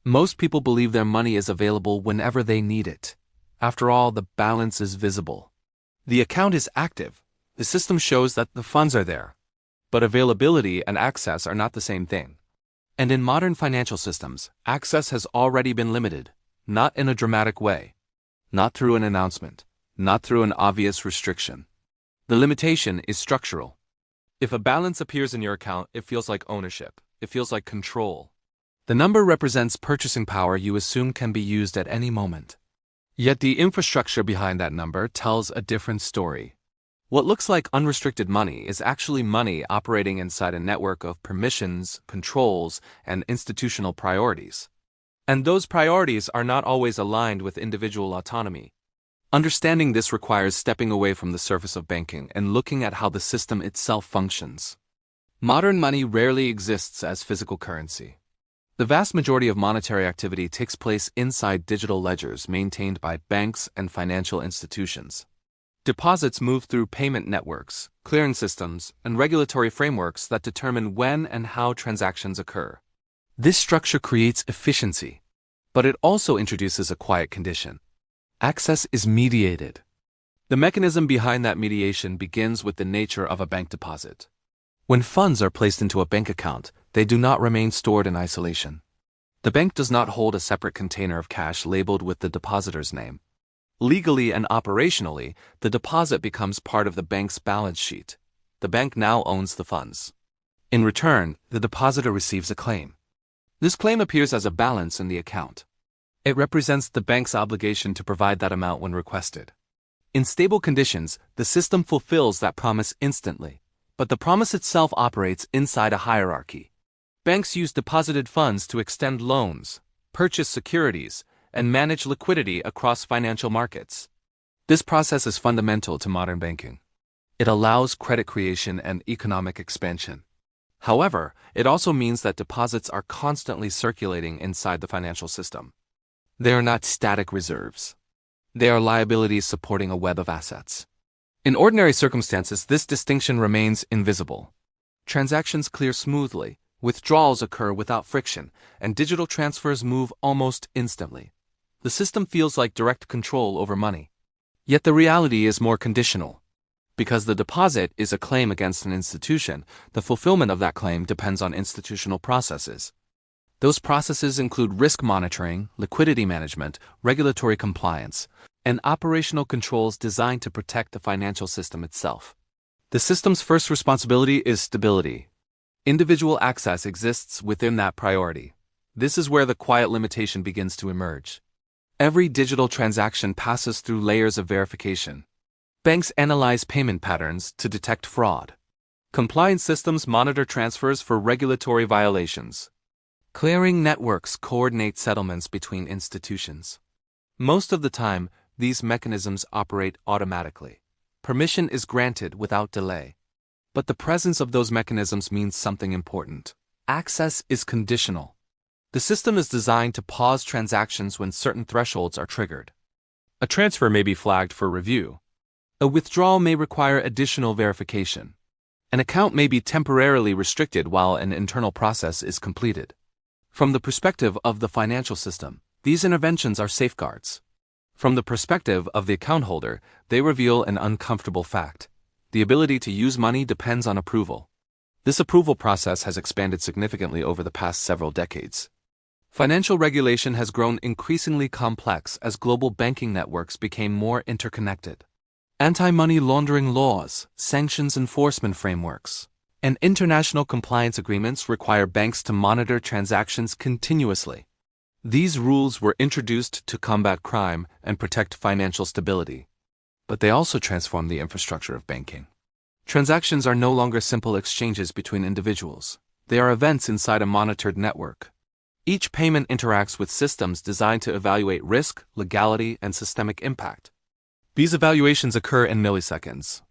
Most people believe their money is available whenever they need it. After all, the balance is visible. The account is active. The system shows that the funds are there. But availability and access are not the same thing. And in modern financial systems, access has already been limited, not in a dramatic way, not through an announcement, not through an obvious restriction. The limitation is structural. If a balance appears in your account, it feels like ownership. It feels like control. The number represents purchasing power you assume can be used at any moment. Yet the infrastructure behind that number tells a different story. What looks like unrestricted money is actually money operating inside a network of permissions, controls, and institutional priorities. And those priorities are not always aligned with individual autonomy. Understanding this requires stepping away from the surface of banking and looking at how the system itself functions. Modern money rarely exists as physical currency. The vast majority of monetary activity takes place inside digital ledgers maintained by banks and financial institutions. Deposits move through payment networks, clearing systems, and regulatory frameworks that determine when and how transactions occur. This structure creates efficiency, but it also introduces a quiet condition. Access is mediated. The mechanism behind that mediation begins with the nature of a bank deposit. When funds are placed into a bank account, they do not remain stored in isolation. The bank does not hold a separate container of cash labeled with the depositor's name. Legally and operationally, the deposit becomes part of the bank's balance sheet. The bank now owns the funds. In return, the depositor receives a claim. This claim appears as a balance in the account. It represents the bank's obligation to provide that amount when requested. In stable conditions, the system fulfills that promise instantly, but the promise itself operates inside a hierarchy. Banks use deposited funds to extend loans, purchase securities, and manage liquidity across financial markets. This process is fundamental to modern banking. It allows credit creation and economic expansion. However, it also means that deposits are constantly circulating inside the financial system. They are not static reserves. They are liabilities supporting a web of assets. In ordinary circumstances, this distinction remains invisible. Transactions clear smoothly, withdrawals occur without friction, and digital transfers move almost instantly. The system feels like direct control over money. Yet the reality is more conditional. Because the deposit is a claim against an institution, the fulfillment of that claim depends on institutional processes. Those processes include risk monitoring, liquidity management, regulatory compliance, and operational controls designed to protect the financial system itself. The system's first responsibility is stability. Individual access exists within that priority. This is where the quiet limitation begins to emerge. Every digital transaction passes through layers of verification. Banks analyze payment patterns to detect fraud. Compliance systems monitor transfers for regulatory violations. Clearing networks coordinate settlements between institutions. Most of the time, these mechanisms operate automatically. Permission is granted without delay. But the presence of those mechanisms means something important. Access is conditional. The system is designed to pause transactions when certain thresholds are triggered. A transfer may be flagged for review. A withdrawal may require additional verification. An account may be temporarily restricted while an internal process is completed. From the perspective of the financial system, these interventions are safeguards. From the perspective of the account holder, they reveal an uncomfortable fact. The ability to use money depends on approval. This approval process has expanded significantly over the past several decades. Financial regulation has grown increasingly complex as global banking networks became more interconnected. Anti-money-laundering laws, sanctions enforcement frameworks, and international compliance agreements require banks to monitor transactions continuously. These rules were introduced to combat crime and protect financial stability, but they also transform the infrastructure of banking. Transactions are no longer simple exchanges between individuals. They are events inside a monitored network. Each payment interacts with systems designed to evaluate risk, legality, and systemic impact. These evaluations occur in milliseconds,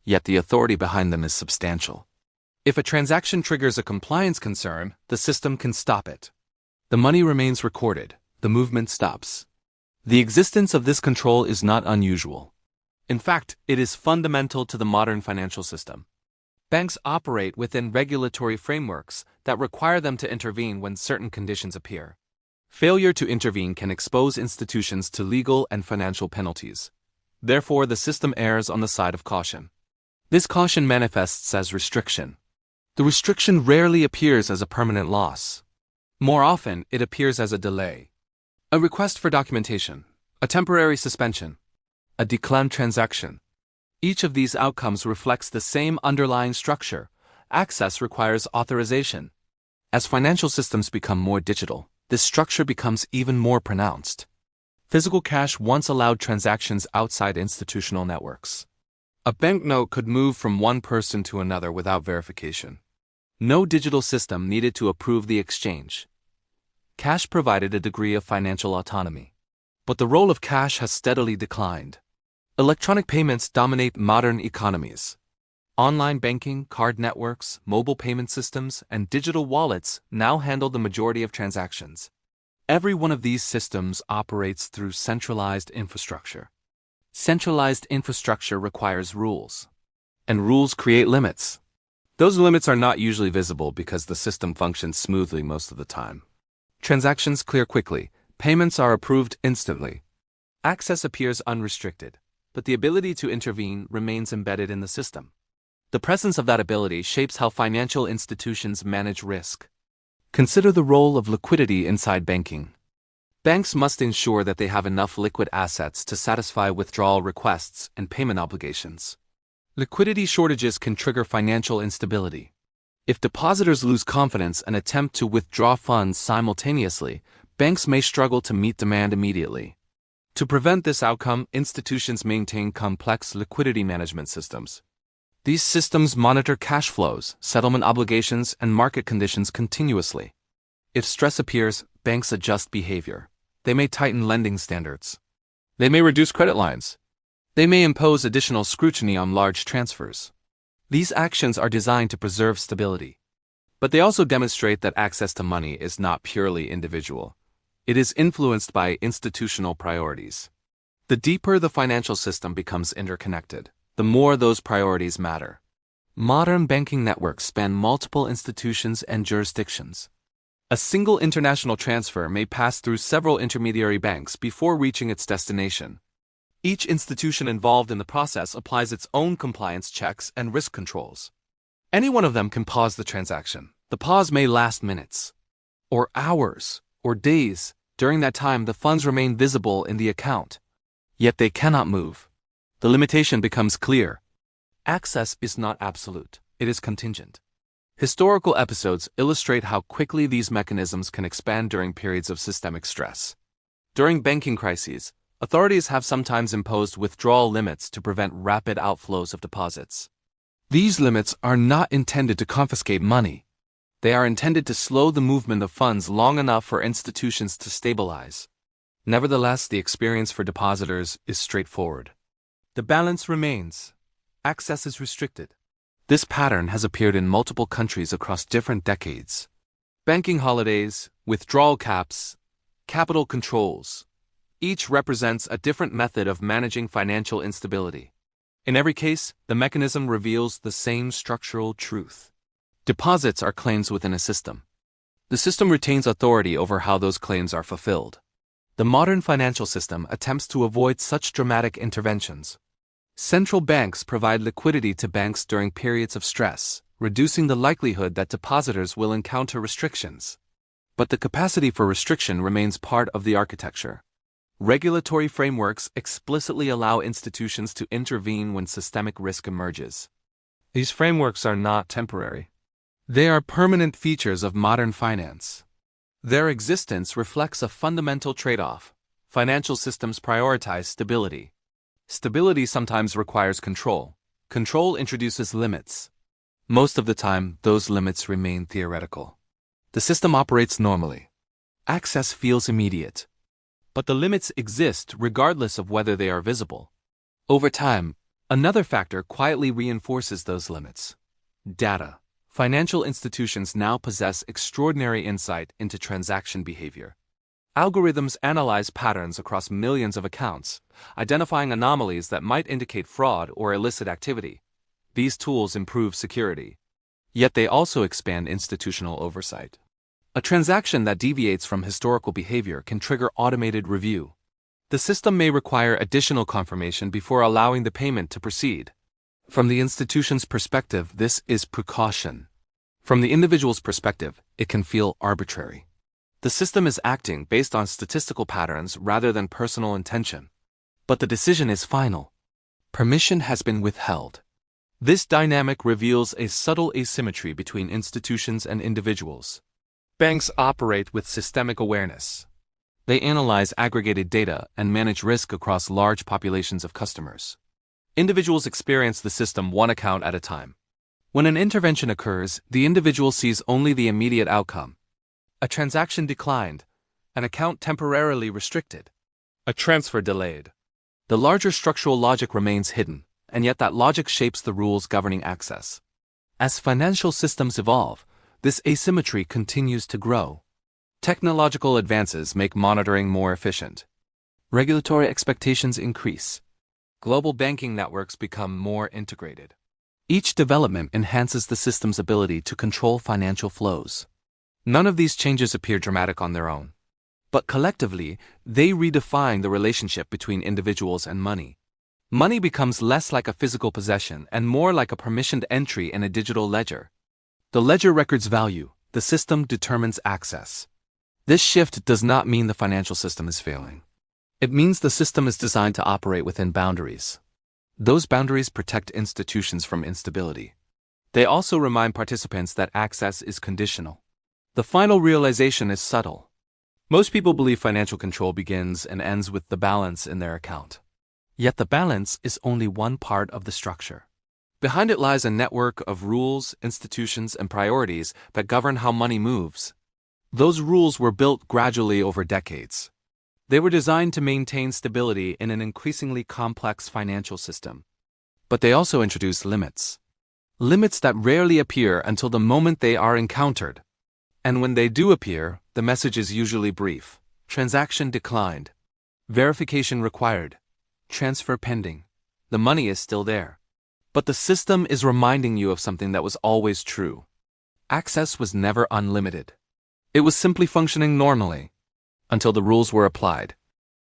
yet the authority behind them is substantial. If a transaction triggers a compliance concern, the system can stop it. The money remains recorded, the movement stops. The existence of this control is not unusual. In fact, it is fundamental to the modern financial system. Banks operate within regulatory frameworks that require them to intervene when certain conditions appear. Failure to intervene can expose institutions to legal and financial penalties. Therefore, the system errs on the side of caution. This caution manifests as restriction. The restriction rarely appears as a permanent loss. More often, it appears as a delay, a request for documentation, a temporary suspension, a declined transaction. Each of these outcomes reflects the same underlying structure. Access requires authorization. As financial systems become more digital, this structure becomes even more pronounced. Physical cash once allowed transactions outside institutional networks. A banknote could move from one person to another without verification. No digital system needed to approve the exchange. Cash provided a degree of financial autonomy. But the role of cash has steadily declined. Electronic payments dominate modern economies. Online banking, card networks, mobile payment systems, and digital wallets now handle the majority of transactions. Every one of these systems operates through centralized infrastructure. Centralized infrastructure requires rules. And rules create limits. Those limits are not usually visible because the system functions smoothly most of the time. Transactions clear quickly. Payments are approved instantly. Access appears unrestricted, but the ability to intervene remains embedded in the system. The presence of that ability shapes how financial institutions manage risk. Consider the role of liquidity inside banking. Banks must ensure that they have enough liquid assets to satisfy withdrawal requests and payment obligations. Liquidity shortages can trigger financial instability. If depositors lose confidence and attempt to withdraw funds simultaneously, banks may struggle to meet demand immediately. To prevent this outcome, institutions maintain complex liquidity management systems. These systems monitor cash flows, settlement obligations, and market conditions continuously. If stress appears, banks adjust behavior. They may tighten lending standards. They may reduce credit lines. They may impose additional scrutiny on large transfers. These actions are designed to preserve stability. But they also demonstrate that access to money is not purely individual. It is influenced by institutional priorities. The deeper the financial system becomes interconnected, the more those priorities matter. Modern banking networks span multiple institutions and jurisdictions. A single international transfer may pass through several intermediary banks before reaching its destination. Each institution involved in the process applies its own compliance checks and risk controls. Any one of them can pause the transaction. The pause may last minutes, or hours, or days. During that time, the funds remain visible in the account. Yet they cannot move. The limitation becomes clear. Access is not absolute, it is contingent. Historical episodes illustrate how quickly these mechanisms can expand during periods of systemic stress. During banking crises, authorities have sometimes imposed withdrawal limits to prevent rapid outflows of deposits. These limits are not intended to confiscate money. They are intended to slow the movement of funds long enough for institutions to stabilize. Nevertheless, the experience for depositors is straightforward. The balance remains. Access is restricted. This pattern has appeared in multiple countries across different decades. Banking holidays, withdrawal caps, capital controls. Each represents a different method of managing financial instability. In every case, the mechanism reveals the same structural truth. Deposits are claims within a system. The system retains authority over how those claims are fulfilled. The modern financial system attempts to avoid such dramatic interventions. Central banks provide liquidity to banks during periods of stress, reducing the likelihood that depositors will encounter restrictions. But the capacity for restriction remains part of the architecture. Regulatory frameworks explicitly allow institutions to intervene when systemic risk emerges. These frameworks are not temporary. They are permanent features of modern finance. Their existence reflects a fundamental trade-off. Financial systems prioritize stability. Stability sometimes requires control. Control introduces limits. Most of the time, those limits remain theoretical. The system operates normally. Access feels immediate. But the limits exist regardless of whether they are visible. Over time, another factor quietly reinforces those limits. Data. Financial institutions now possess extraordinary insight into transaction behavior. Algorithms analyze patterns across millions of accounts, identifying anomalies that might indicate fraud or illicit activity. These tools improve security. Yet they also expand institutional oversight. A transaction that deviates from historical behavior can trigger automated review. The system may require additional confirmation before allowing the payment to proceed. From the institution's perspective, this is precaution. From the individual's perspective, it can feel arbitrary. The system is acting based on statistical patterns rather than personal intention. But the decision is final. Permission has been withheld. This dynamic reveals a subtle asymmetry between institutions and individuals. Banks operate with systemic awareness. They analyze aggregated data and manage risk across large populations of customers. Individuals experience the system one account at a time. When an intervention occurs, the individual sees only the immediate outcome. A transaction declined, an account temporarily restricted, a transfer delayed. The larger structural logic remains hidden, and yet that logic shapes the rules governing access. As financial systems evolve, this asymmetry continues to grow. Technological advances make monitoring more efficient. Regulatory expectations increase. Global banking networks become more integrated. Each development enhances the system's ability to control financial flows. None of these changes appear dramatic on their own. But collectively, they redefine the relationship between individuals and money. Money becomes less like a physical possession and more like a permissioned entry in a digital ledger. The ledger records value, the system determines access. This shift does not mean the financial system is failing. It means the system is designed to operate within boundaries. Those boundaries protect institutions from instability. They also remind participants that access is conditional. The final realization is subtle. Most people believe financial control begins and ends with the balance in their account. Yet the balance is only one part of the structure. Behind it lies a network of rules, institutions, and priorities that govern how money moves. Those rules were built gradually over decades. They were designed to maintain stability in an increasingly complex financial system. But they also introduce limits. Limits that rarely appear until the moment they are encountered. And when they do appear, the message is usually brief. Transaction declined. Verification required. Transfer pending. The money is still there. But the system is reminding you of something that was always true. Access was never unlimited. It was simply functioning normally, until the rules were applied.